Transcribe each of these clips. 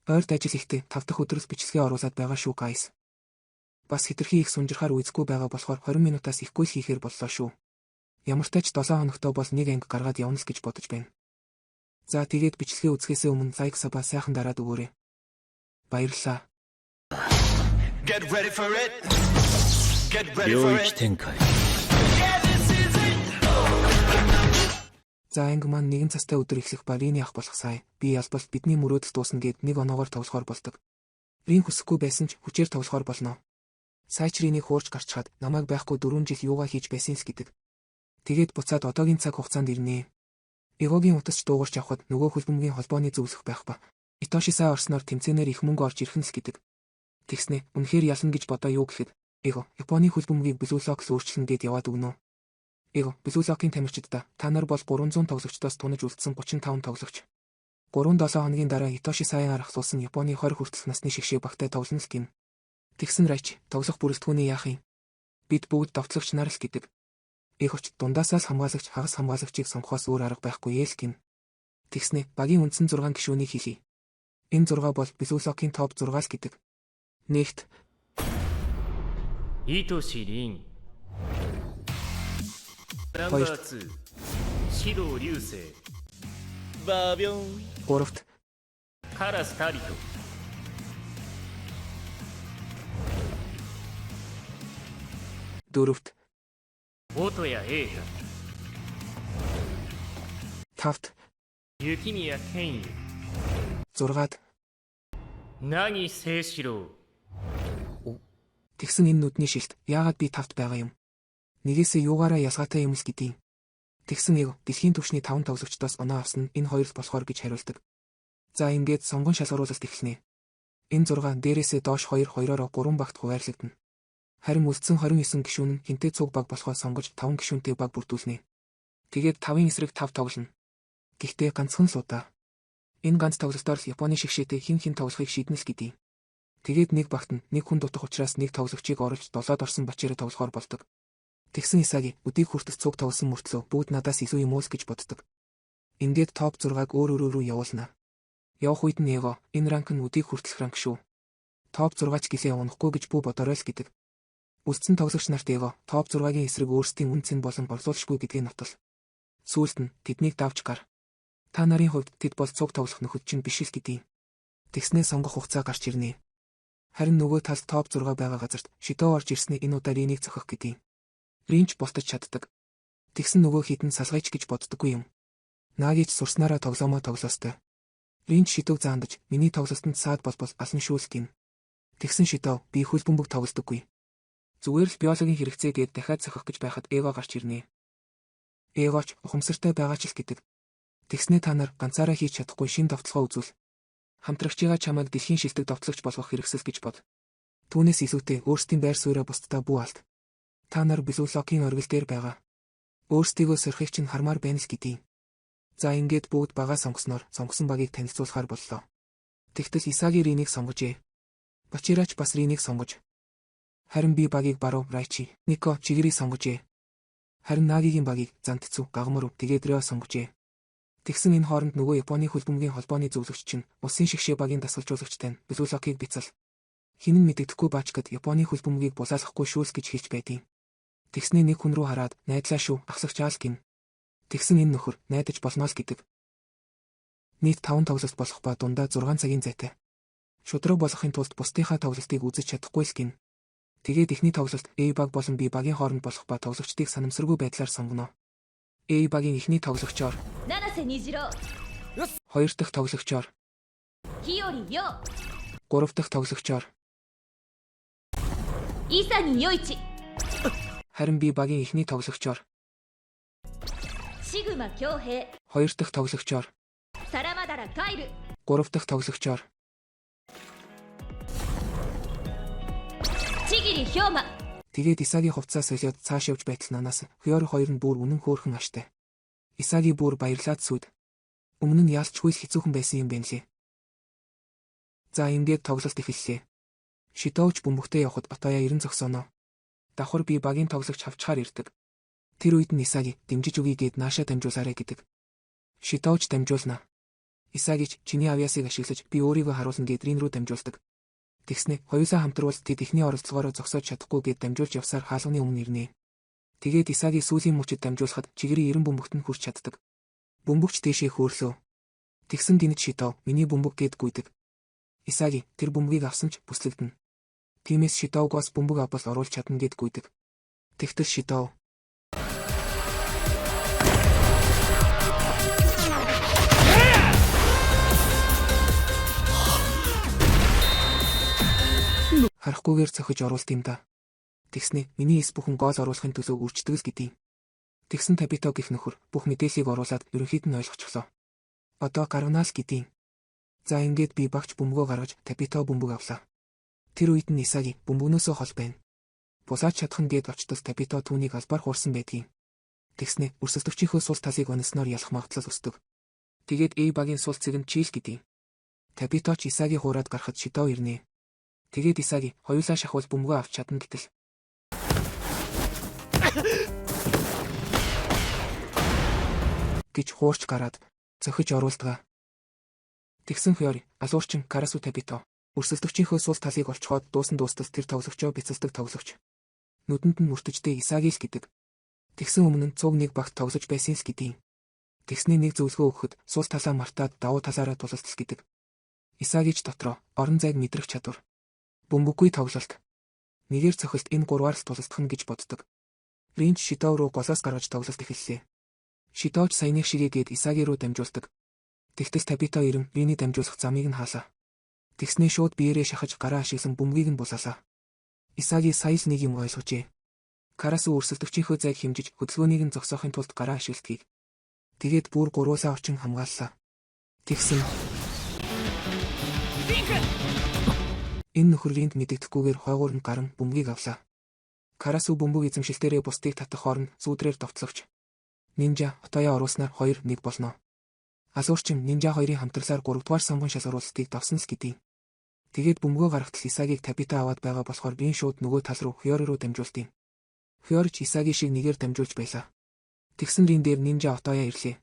Ойрд ажил ихтэй 5 дахь өдрөөс бичлэгээ оруулаад байгаа шүү guys. Бас хэтэрхий их сунжирхаар үйцгүй байгаа болохоор 20 минутаас ихгүй л хийхээр боллоо шүү. Ямар ч тач 7 хоногтой бол нэг анги гаргаад явна л гэж бодож байна. За тэгээд бичлэгээ үзэхээс өмнө лайк сабаа сайхан дараад өгөөрэй. Баярлалаа. Get ready for it. Get ready for it. За анги маань нэгэн цастай өдөр эхлэх ба Рины ах болох сая. Би ялбал бидний мөрөөдөл дуусна гэд нэг оноогоор тоглохоор болдог. Рин хүсэхгүй байсан ч хүчээр тоглохоор болно. Сайч Ринийг хуурч гарчхаад намайг байхгүй 4 жил юугаа хийж байсан л гэдэг. Тэгээд буцаад одоогийн цаг хугацаанд ирнэ. Эгогийн утасч дуугарч явхад нөгөө хөлбөмбөгийн холбооны зөвлөх байх ба. Итоши сая орсноор тэмцээнээр их мөнгө орж ирэх нь л гэдэг. Тэгснэ үнэхээр ялна гэж бодоо юу гэхэд Эго Японы хөлбөмбөгийг Блулок л өөрчлөн гээд яваад өгнө. Эго Блулокийн тамирчидаа та нар бол 300 тоглогчдоос тунаж үлдсэн 35 тоглогч. 3-7 хоногийн дараа Итоши саяар ахлуулсан Японы 20 хүртэл насны шигшээ багтай тоглоно л гин. Тэгсэн Райч тоглох бүрэлдэхүүний яах юм? Бид бүгд довтлогч нар л гэдэг. Эгоч дундаасаа л хамгаалагч хагас хамгаалагчийг сонгохоос өөр арга байхгүй ээ л гин. Тэгснэ багийн үндсэн 6 гишүүнийг хэлье. Энэ 6 бол Блулокийн топ 6 л гэдэг. Нэгт Итоши Рин. Number 2. Шидо Рюсэй. Бабён. Гуравт Карас Тарито. дөрөвт Отоя Эйта. тавт Юкимия Кенью. зургаад Наги Сэширо. тэгсэн энэ нүдний шилт яагаад би тавт байгаа юм? Нэгээсээ юугаараа ялгаатай юм л гэдгийг. Тэгсэн Эго дэлхийн түвшний 5 тоглогчдоос оноо авсан энэ хоёр л болохоор гэж хариулдаг. За ингээд сонгон шалгаруулалт эхэлнэ. Энэ 6 дээрээсээ доош 2-2-ороо 3 багт хуваарлагдана. Харин үлдсэн 29 гишүүн нь хинтээ цуг баг болохоо сонгож 5 гишүүнтэй баг бүрдүүлнэ. Тэгээд 5-ын эсрэг 5 тоглоно. Гэхдээ ганцхан л удаа. Энэ ганц тоглолтоор л Японы шигшээтэй хин тоглохыг шийднэ л гэдгийг. Тэгээд нэг багт нь нэг хүн дутах учраас нэг тоглогчийг оруулж 7-д орсон бачаараа тоглохоор болдог. Тэгсэн Исаги өдийг хүртэл цуг тоглосон мөртлөө бүгд надаас илүү юм уу л гэж боддог. Ингээд топ 6-аг өөр рүү явуулна. Явах үед нь Эго энэ ранк нь өдийг хүртэлх ранк шүү. Топ 6-ч гэлээ унахгүй гэж бүү бодорой л гэдэг. Үлдсэн тоглогч нарт Эго топ 6-гийн эсрэг өөрсдийн үнцэн болон борлуулшгүй гэдгийг нотол. Сүүлд нь тэднийг давж гар. Та нарын хувьд тэд бол цуг тоглох нөхөд чинь биш л гэдгийг. Тэгснээ сонгох хугацаа гарч ирнэ. Харин нөгөө талд топ 6 байгаа газарт Шидо орж ирснээр энэ удаа Ринийг цохих гэдгийг. Ринч болтож чаддаг. Тэгсэн нөгөө хитэн салгайч гэж боддоггүй юм. Наагич сурснараа тоглоомоо тоглоостой. Ринч Шидог заандаж миний тоглолтод саад болбол алан шүүлт гин. Тэгсэн Шидо би хөлбөмбөг тоглодоггүй. Зүгээр л биологийн хэрэгцээ гээд дахиад цохих гэж байхад Эго гарч ирнэ. Эгоч ухамсартай байгаа ч л гэдэг. Тэгснээ та нар ганцаараа хийж чадахгүй шин довтлогоо үзүүл. Хамтрагчигаа чамайг дэлхийн шилдэг довтлогч болгох хэрэгсэл гэж бод. Түүнээс илүүтэй өөрсдийн байр сууриа бусдаа бүү алт. Та нар Блулокийн оргил дээр байгаа. Өөрсдийгөө сорхийг чинь хармаар байна л гэдгийг. За ингээд бүгд багаа сонгосноор сонгосон багийг танилцуулахаар боллоо. Тэгтэл Исаги Ринийг сонгожээ. Бачирач бас Ринийг сонгож. Харин би багийг баруун Райчи, Нико Чигирийг сонгожээ. Харин Нагигийн багийг Зантцу, Гагмару тэгээд Рё сонгожээ. Тэгсэн энэ хооронд нөгөө Японы хөлбөмбөгийн холбооны зөвлөгч чинь улсын шигшээ багийн дасгалжуулагчтай Блулокийг бицэл. Хинэн мэдэгдэхгүй баачгад Японы хөлбөмбөгийг булаалгахгүй шүүлс гэж хэлж байдیں۔ Тэгснээ нэг хүн рүү хараад найдлаа шүү, ахсагч аал гин. Тэгсэн энэ нөхөр найдаж болно л гэдэг. Нийт 5 тоглолт болох ба дундаа 6 цагийн зайтай. Шудраг болохын тулд бусдынхаа тоглолтыг үзэж чадахгүй л гин. Тэгээд эхний тоглолт A баг болон B багийн хооронд болох ба тоглогчдыг санамсаргүй байдлаар сонгоно. A багийн эхний тоглогчоор 2 дахь тоглогчоор 3 дахь тоглогчоор харин B багийн эхний тоглогчоор 2 дахь тоглогчоор 3 дахь тоглогчоор тэгээд Исаги хувцас солиод цааш явж байтал нанаас Хёри хоёр нь бүр үнэн хөөрхөн аштай. Исаги бүр баярлаад сүд. Өмнө нь яалчгүй л хэцүүхэн байсан юм байна лээ. За ингээд тоглолт эхэллээ. Шидоуч бөмбөгтэй явхад Отоя 90 зогсооно. Давхар би багийн тоглогч хавчхаар ирдэг. Тэр үед нь Исаги дэмжиж өгье гэд нааша дамжуулаарэ гэдэг. Шидоуч дамжуулна. Исаги ч чиний авьяасыг ашиглаж би өөрийгөө харуулна гэд Рин рүү дамжуулдаг. Тэгснэ хоёулаа хамтруулж тэд ихний оролцоогоор зогсоож чадахгүй гэд дамжуулж явсаар хаалганы өмнө ирнэ. Тэгээд Исаги сүүлийн мөчөд дамжуулахад чигэрийн 90 бөмбөгт нь хүрч чаддаг. Бөмбөгч дээшээ хөөрлөө. Тэгсэн гинэд Шитоо миний бөмбөг гэд гүйдэг. Исаги тэр бөмбөгийг авсан ч бүслэгдэнэ. Тиймээс Шитоогоос бөмбөг авбал оруулж чадна гэд гүйдэг. Тэгтэл Шитоо харахгүйгээр цохиж оруулт юм да. Тэгснэ миний эс бүхэн гол оруулахын төлөө үрждэг л гэдгийг. Тэгсэн Табито гэх нөхөр бүх мэдээллийг оруулаад ерөнхийд нь ойлгочихлоо. Одоо гарганаас гэдгийг. За ингээд би багч бөмбөгөө гаргаж Табито бөмбөг авлаа. Тэр үед нь Исаги бөмбөгнөөсөө хол байна. Бусаач чадах нь гээд очтол Табито түүнийг албаар хуурсан байдгийг. Тэгснэ өрсөлдөгчийнхөө сул талыг оносноор ялах магадлал өсдөг. Тэгээд багийн сул цэг нь чийл гэдгийг. Табито ч Исаги хуураад гарахад Шитоо ирнэ. Тэгээд Исаги хоёулаа шахвал бөмбөгөө авч чадна гэтэл. Гэж хуурч гараад зохиж оруулдаг. Тэгсэн Фьори алуурчин Карасу Табито өрсөлдөгчийнхөө сул талыг олцоход дуусан дуустал тэр тоглогчоо бяцалдаг тоглогч. Нүдэнд нь мөртөжтэй Исаги л гэдэг. Тэгсэн өмнө нь цуг нэг багт тоглож байсан л гэдгийг. Тэгсний нэг зөвлөгөө өгөхөд сул талаа мартаад давуу талаараа тулалдал гэдэг. Исагич дотроо орон зайг мэдрэх чадвар. Бөмбөггүй тоглолт. Нэгээр цохилт энэ гурваар л тулалдах нь гэж боддог. Ринч Шитоо руу голоос гаргаж тоглолт эхэллээ. Шитооч саяных шигээгээд Исаги руу дамжуулдаг. Тэгтэл Табито ирэм Риний дамжуулах замыг нь хаалаа. Тэгснээ шууд биеэрээ шахаж гараа ашиглан бөмбөгийг нь булаалаа. Исаги сая л нэг юм ойлгожээ. Карасу өрсөлдөгчийнхөө зайг хэмжиж хөдөлгөөнийг нь зогсоохын тулд гараа ашигладгийг. Тэгээд бүр гурвуулаа орчин хамгааллаа. Тэгсэн энэ нөхөр Ринд мэдэгдэхгүйгээр хойгуур нь гарan бөмбөгийг авлаа. Карасу бөмбөг эзэмшилтээрээ бусдыг татах хооронд зүүдрээр довтлогч. Нинжа Отоё оруулснаар 2-1 болно. Алуурчин Нинжа 2-ын хамтарлаар 3-дугаар сонгон шалгаруулалтыг давсан л гэдгийг. Тэгээд бөмбөгөө гаргахтал Исагийг Табито аваад байгаа болохоор Рин шууд нөгөө тал руу Фьори руу дамжуултыг. Фьори ч Исаги шиг нэгээр дамжуулж байлаа. Тэгсэн Рин дээр Нинжа Отоё ирлээ.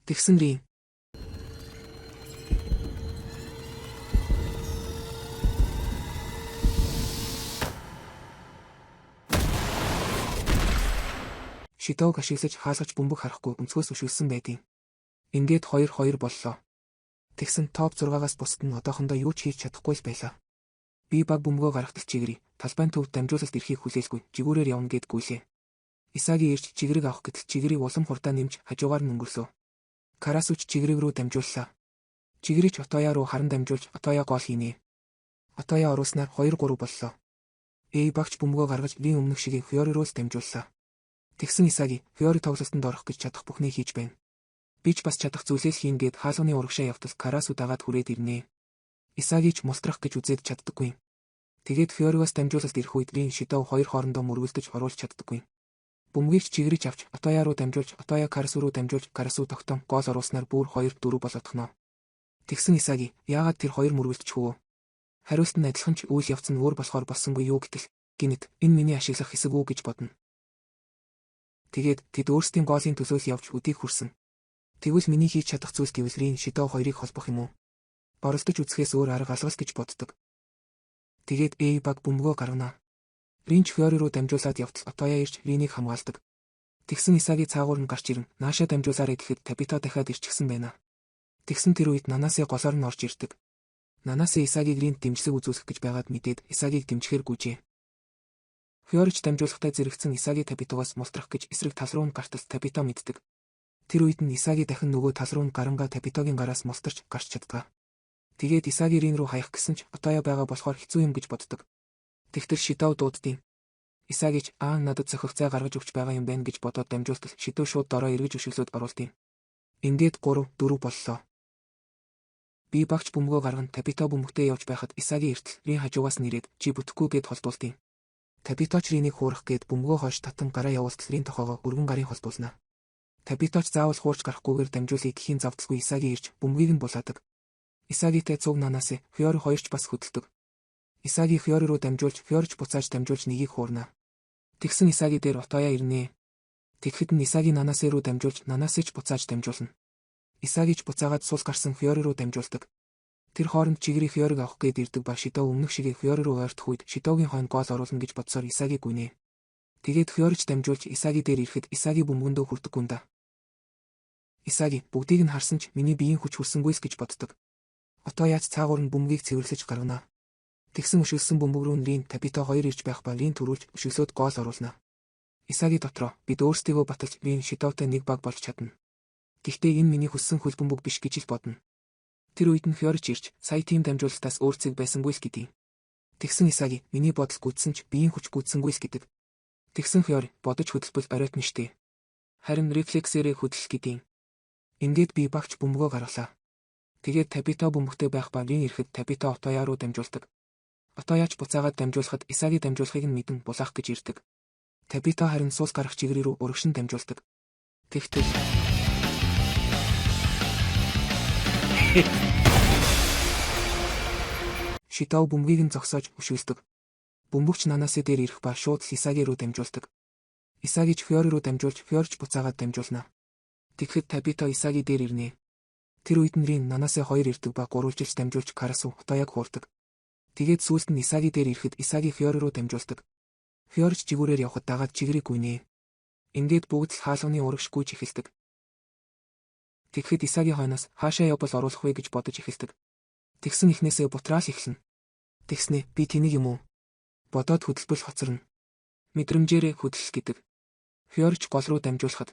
Тэгсэн Рин Шитоог ашиглаж хаалгач бөмбөг харахгүй өнцгөөс өшөлсөн байдیں۔ Ингээд 2-2 боллоо. Тэгсэн топ 6-аас бусд нь одоохондоо юу ч хийж чадахгүй л байлаа. Би баг бөмбөгөө гаргахтал чигри талбайн төвд дамжуулалт ирэхийг хүлээлгүй жигүүрээр явна гэд гуйлээ. Исаги ирж чигрийг авах гэтэл чигрийг улам хурдаа нэмж хажуугаар нь өнгөрлөө. Карасуч чигрийг рүү дамжууллаа. Чигрич Отоё руу харан дамжуулж Отоё гол хийнэ. Отоё оруулснаар 2-3 боллоо. Багч бөмбөгөө гаргаж Рин өмнөх шигийг Фьори руу л дамжууллаа. Тэгсэн Исаги Фьори тоглолтод орох гэж чадах бүхнийг хийж байна. Би ч бас чадах зүйлээ хийн гээд хаалганы урагшаа явтал Карасу дагаад хүрээд ирнэ. Исагич мултрах гэж үзээд чаддаггүй. Тэгээд Фьоригоос дамжуулалт ирэх үед Рин Шитоо 2 хоорондоо мөргөлдөж оруулж чаддаггүй. Бөмбөгийг чигрэж авч Отоё руу дамжуулж Отоё Карасу руу дамжуулж Карасу тогтом гол оруулснаар бүр 2-4 болоодохно. Тэгсэн Исаги яагаад тэр 2 мөргөлдөж хөвөө? Хариулт нь адилхан ч үйл явц нь өөр болохоор болсонгүй юу гэтэл гинэт энэ миний ашиглах хэсэг үү гэж бодно. Тэгээд тэд өөрсдийн голын төлөө л явж өдийг хүрсэн. Тэгвэл миний хийж чадах зүйлс гэвэл Рин Шитоо 2-ыг холбох юм уу? Оролдож үзэхээс өөр арга алгал гэж боддог. Тэгээд баг бөмбөгөө гаргана. Ринч Фьори руу дамжуулаад явтал Отоё ирж Ринийг хамгаалдаг. Тэгсэн Исаги цаагуур нь гарч ирэн нааша дамжуулаарэ гэхэд Табито дахиад ирчихсэн байна. Тэгсэн тэр үед Нанасе голоор нь орж ирдэг. Нанасе Исагиг Ринд дэмжлэг үзүүлэх гэж байгаад мэдээд Исагиг дэмжихээр гүйжээ. Фьорич дамжуулахтай зэрэгцэн Исаги Табитогоос мултрах гэж эсрэг тал руу нь гартал Табито мэддэг. Тэр үед нь Исаги дахин нөгөө тал руу нь гарангаа Табитогийн гараас мултарч гарч чаддаг. Тэгээд Исаги Рин руу хаях гэсэн ч Отоё байгаа болохоор хэцүү юм гэж боддог. Тэгтэл Шитоо дууддیں۔ Исагич надад цохих зай гаргаж өгч байгаа юм байна гэж бодоод дамжуултал Шитоо шууд дороо эргэж өшөглөөд оруулдیں۔ Ингээд 3-4 боллоо. Би багч бөмбөгөө гарган Табито бөмбөгтэй явж байхад Исаги эртэл Рин хажуугаас нэрээд чи бүтэхгүй гэд холдуулдیں۔ Табиточ Ринийг хуурах гээд бөмбөгөө хойш татан гараа явуултал Рин тохоогоо өргөн гарын холдуулна. Табиточ заавал хуурч гарахгүйгээр дамжуулъя гэхийн завдалгүй Исаги ирж бөмбөгийг нь булаадаг. Исагитэй цуг Нанасе Фьори хоёрч бас хөдөлдөг. Исаги Фьори руу дамжуулж Фьорич буцааж дамжуулж нэгийг хуурна. Тэгсэн Исаги дээр Отоё ирнэ. Тэгэхэд нь Исаги Нанасе руу дамжуулж Нанасеч буцааж дамжуулна. Исагич буцаагаад сул гарсан Фьори руу дамжуулдаг. Тэр хооронд чигрий Фьориг авах гээд ирдэг ба Шидо өмнөх шигээ Фьори руу ойртох үед Шидогийн хойно гол оруулна гэж бодсоор Исагийг гүнэ. Тэгээд Фьорич дамжуулж Исаги дээр ирэхэд Исаги бөмбөгөндөө хүрдэггүй юм да. Исаги бүгдийг нь харсан ч миний биеийн хүч хүрсэнгүйс гэж боддог. Одоо яаж цаагуур нь бөмбөгийг цэвэрлэж гаргана. Тэгсэн өшөлсөн бөмбөг рүү Рин Табито 2 ирж байх ба Рин төрүүлж өшөлсөд гол оруулна. Исаги дотроо бид өөрсдийгөө баталж Рин Шидотой нэг баг болж чадна. Гэхдээ энэ миний хүссэн хөл бөмбөг биш гэж л бодно. Тэр үед нь Фьорич ирж сая тим дамжуулалтаас өөрцөг байсангүй л гэдэг. Тэгсэн Исаги миний бодол гүйтсэн ч биеийн хүч гүйтсэнгүй л гэдэг. Тэгсэн Фьори бодож хөдөлбөл оройтно штэ. Харин рефлексээрээ хөдөлөх гэдэг. Ингээд би багч бөмбөгөө гаргалаа. Тэгээд Табито бөмбөгтэй байх ба Рин ирэхэд Табито Отоя руу дамжуулдаг. Отояч буцаагаад дамжуулахад Исаги дамжуулахыг нь мэдэн булаах гэж ирдэг. Табито харин суус гарах чигрээ рүү урагшин дамжуулдаг. Тэгтэл Шидо бөмбөгийг нь зогсоож өшөөлдөг. Бөмбөгч Нанасэ дээр ирэх ба шууд Исаги руу дамжуулдаг. Исагич Фьори руу дамжуулж Фьорч буцаагаад дамжуулна. Тэгэхэд Табито Исаги дээр ирнэ. Тэр үед нь Рин Нанасэ 2 ирдэг ба гурвалжилж дамжуулж Карасу Отояг хуурдаг. Тэгээд сүүлд нь Исаги дээр ирэхэд Исаги Фьори руу дамжуулдаг. Фьорч жигүүрээр явхад дагаад чигрийг гүйнэ. Ингээд бүгд л хаалганы урагш гүйж эхэлдэг. Тэгэхэд Исаги хойноос хаашаа явбал оруулах вэ гэж бодож эхэлдэг. Тэгсэн ихнээсээ бутраал эхэлнэ. Тэгснэ би тэнийг юм уу? Бодоод хөдөлбөл хоцорно. Мэдрэмжээрээ хөдөлөх гэдэг. Фьорч гол руу дамжуулахад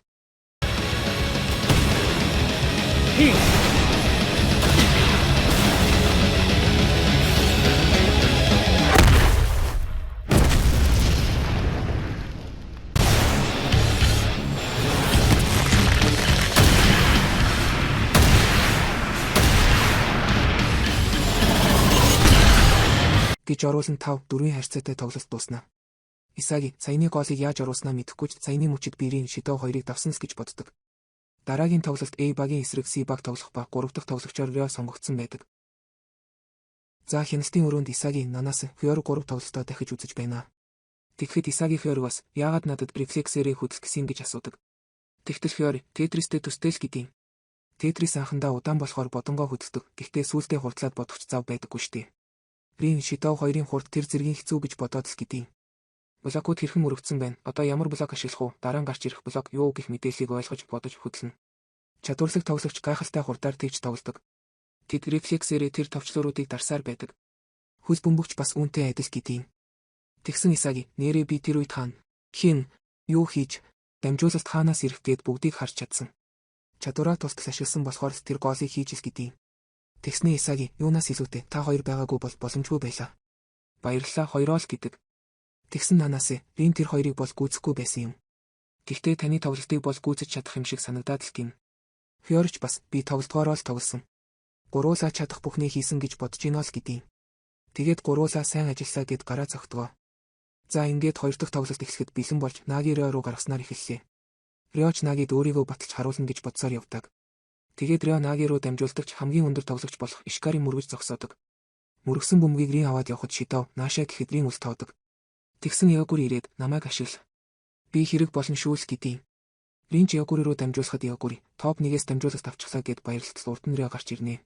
гэж оруулан 5-4 харьцаатай тоглолт дуусна. Исаги саяны голыг яаж оруулснаа мэдэхгүй ч саяны мөчид Бирийн Шидо 2-ыг давсанс гэж боддог. Дараагийн тоглолт A багийн эсрэг C баг тоглох ба 3 дахь тоглогчоор Рё сонгогдсон байдаг. За хяналтын өрөөнд Исаги Нанас Фьори 3 тоглолтоо дахиж үзэж байна. Тэгэхэд Исаги Фьоригоос яагаад надад рефлексээрээ хөдөлөх гэсэн гэж асуудаг. Тэгтэл Фьори Тетристтэй төстэй л гэдیں۔ Тетрис анхандаа удаан болохоор бодонгоо хөдөлдөг. Гэхдээ сүүлдээ хурдлаад бодохч зав байдаггүй штэ. Рин Шидо 2-ын хурд тэр зэргийн хэцүү гэж бодоод л гэдیں۔ Блокууд хэрхэн мөрөгдсөн байна? Одоо ямар блок ашиглах уу? Дараа нь гарч ирэх блок юу гэх мэдээллийг ойлгож бодож хөдлөнө. Чадварлаг тоглогч гайхалтай хурдаар тэгж тоглодог. Тэд рефлексээрээ тэр товчлууруудыг дарсаар байдаг. Хөл бөмбөгч бас үүнтэй адил гэдیں۔ Тэгсэн Исаги нэрээ би тэр үед хаана хин юу хийж дамжуулалт хаанаас ирэх гээд бүгдийг харж чадсан. Чадвараа тусдал ашигласан болохоор тэр голыг хийж л гэдیں۔ Тэгснэ Исаги юунаас илүүтэй та хоёр байгаагүй бол боломжгүй байлаа. Баярлалаа хоёроо л гэдэг. Тэгсэн Нанасэ Рин тэр хоёрыг бол гүйцэхгүй байсан юм. Гэхдээ таны тоглолтыг бол гүйцэж чадах юм шиг санагдаад л гин. Фьорич бас би тоглолтоороо л тоглосон. Гуруулаа чадах бүхнээ хийсэн гэж бодож ийнө л гэдیں۔ Тэгээд гуруулаа сайн ажилласаа гэд гараа зогтгоо. За ингээд 2 дахь тоглолт эхлэхэд бэлэн болж Наги Рё руу гаргаснаар эхэллээ. Рёч Нагид өөрийгөө баталж харуулна гэж бодсоор явдаг. Тэгээд Рё Наги руу дамжуулдаг ч хамгийн өндөр тоглогч болох Ишкари мөргөж зогсоодог. Мөргсөн бөмбөгийг Рин аваад явхад Шидо наашаа гэхэд Рин үл тоодог. Тэгсэн Ягури ирээд намайг ашигла. Би хэрэг болно шүү л гэдیں۔ Рин ч Ягури руу дамжуулахад Ягури топ 1-ээс дамжуулалт авчихлаа гэд баярлалтал урд нь Рё гарч ирнэ.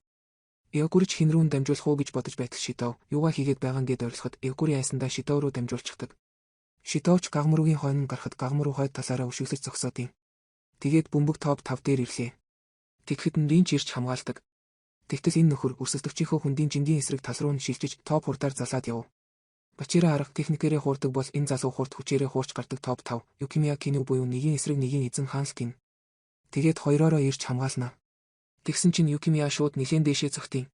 Ягури ч хин рүү дамжуулах уу гэж бодож байтал Шидо юугаа хийгээд байгаа гэд орилоход Ягури айсандаа Шидо руу дамжуулчихдаг. Шидоч Гагмүргийн хойно гарахад Гагмүр хойд талаараа өшөглөж зогсоодیں۔ Тэгээд бөмбөг топ 5 дээр ирлээ. Тэгэхэд нь Рин ч ирж хамгаалдаг. Тэгтэл энэ нөхөр өрсөлдөгчийнхөө хүндийн жингийн эсрэг тал руу нь шилжиж топ хурдаар залаад яв. Бачира арга техникээрээ хуурдаг бол энэ залуу хурд хүчээрээ хуурч гардаг топ 5 Юкимия Кину буюу нэгийн эсрэг нэгийн эзэн хаанс гин. Тэгээд хоёроороо ирж хамгаална. Тэгсэн чинь Юкимия шууд нилээн дээшээ зогтیں۔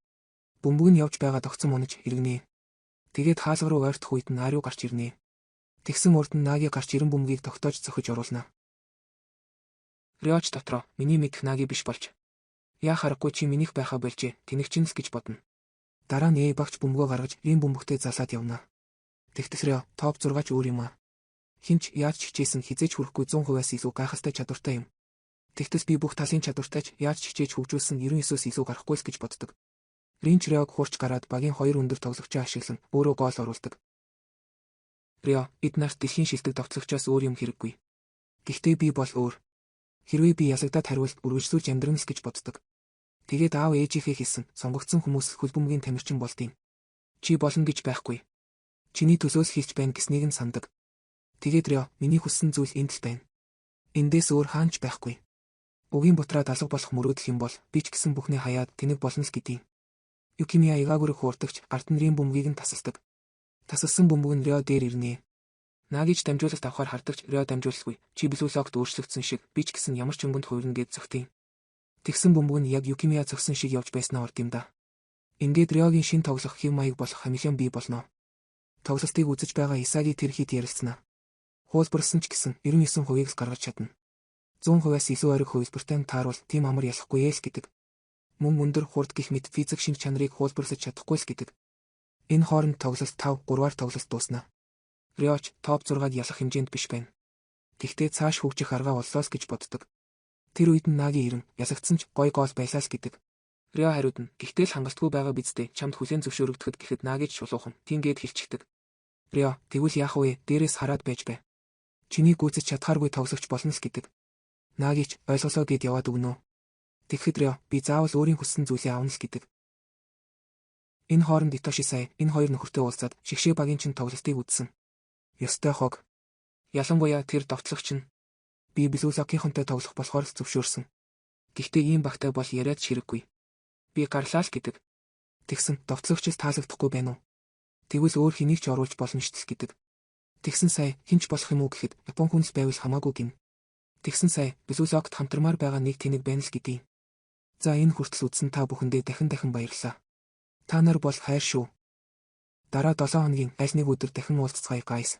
Бөмбөг нь явж байгаа тогтсон унаж хэрэгнэ. Тэгээд хаалга руу ойртох үед нь Ариу гарч ирнэ. Тэгсэн урд нь Наги гарч ирэн бөмбөгийг тогтоож зохиж оруулна. Рёч дотроо миний мэдэх Наги биш болж. Яа харахгүй чи минийх байхаа болжээ. Тэнэг чинь л гэж бодно. Дараа нь багч бөмбөгөө гаргаж Рин бөмбөгтэй залаад явна. Тэгтэл Рё топ 6 ч өөр юм аа. Хинч яаж хичээсэн хизээч хүрэхгүй 100%-аас илүү гайхалтай чадвартай юм. Тэгтэл би бүх талын чадвартай ч яаж хичээж хөгжүүлсэн 99-өөс илүү гарахгүй л гэж боддог. Рин ч Рёг хуурч гараад багийн 2 өндөр тоглогчоо ашиглан өөрөө гол оруулдаг. Рё эднэрт дэлхийн шилдэг тоглогчоос өөр юм хэрэггүй. Гэхдээ би бол өөр. Хэрвээ би ялагдаад хариулт үргэлжлүүлж амьдрах л гэж боддог. Тэгээд аав ээжийнхээ хэлсэн сонгогдсон хүмүүс хөл бөмбөгийн тамирчин болдیں۔ Чи болно гэж байхгүй. Чиний төсөөс хийлж байна гэснийг нь сандаг. Тэгээд Рио миний хүссэн зүйл энд л байна. Эндээс өөр хаанч байхгүй. Өгийн бутраа далга болох мөрөөдөл юм бол би ч гэсэн бүхний хаяад тэнэг болно л гэдгийг. Юкимия Игагурыг хуурдагч ард нь Рин бөмбөгийг нь тасалдаг. Тасалсан бөмбөг нь Рио дээр ирнэ. Наагич дамжуулалт авахар хардагч Рио дамжуулсгүй. Чи Блулогт өөрчлөгдсөн шиг би ч гэсэн ямар ч өнгөнд хуурна гэж зөгтөйн. Тэгсэн бөмбөг нь яг Юкимия зогсон шиг явж байснаа орд юм да. Ингээд Риогийн шин тоглох хэв маяг болох хамилион бий болно. Тоглолтыг үзэж байгаа Исаги тэр хэд ярилцсана. Хуулбарсан ч гэсэн 99%-ийг л гаргаж чадна. 100%-аас илүү ойрог хувилбартай тааруул тийм амар ялахгүй ээ л гэдэг. Мөн өндөр хурд гих мэт физик шинж чанарыг хуулбарлаж чадахгүй л гэдэг. Энэ хооронд тоглолт 5-3-аар тоглолт дуусна. Риоч топ 6-аг ялах хэмжээнд биш байна. Гэхдээ цааш хөгжих аргаа оллоо л гэж боддог. Тэр үед нь Наги ирэн ясагдсан ч гой гол байлаа л гэдэг. Рио хариуд нь гэхдээ л хангалтгүй байгаа бидтэй чамд хүлээн зөвшөөрөгдөхөд гэхэд Нагич шулуухан тиймгээд хэлчихдэг. Рио тэгвэл яах вэ? Дээрээс хараад байж бай. Чиний гүйцэж чадхааргүй тоглогч болно л гэдэг. Нагич ойлголоо гэд яваад өгнө. Тэгэхэд Рио би заавал өөрийн хүссэн зүйлээ аавна л гэдэг. Энэ хооронд Итоши сая энэ хоёр нөхөртэй уулзаад шигшээ багийн чин тоглолтыг үзсэн. Ёстой хог. Ялангуяа тэр довтлогч нь би Блулогийнхонтой тоглох болохоор л зөвшөөрсөн. Гэхдээ ийм багтай бол яриад хэрэггүй. Би гарлаа л гэдэг. Тэгсэн довтлогч л таалагдахгүй байна уу? Тэгвэл өөр хэнийг ч оруулж болно шүү дээ гэдэг. Тэгсэн сая хинч болох юм уу гэхэд Япон хүн л байвал хамаагүй гин. Тэгсэн сая Блулогт хамтармаар байгаа нэг тэнэг байна л гэдгийг. За энэ хүртэл үзсэн та бүхэндээ дахин баярлалаа. Та нар бол хайр шүү. Дараа 7 хоногийн аль нэг өдөр дахин уулзцгаая guys.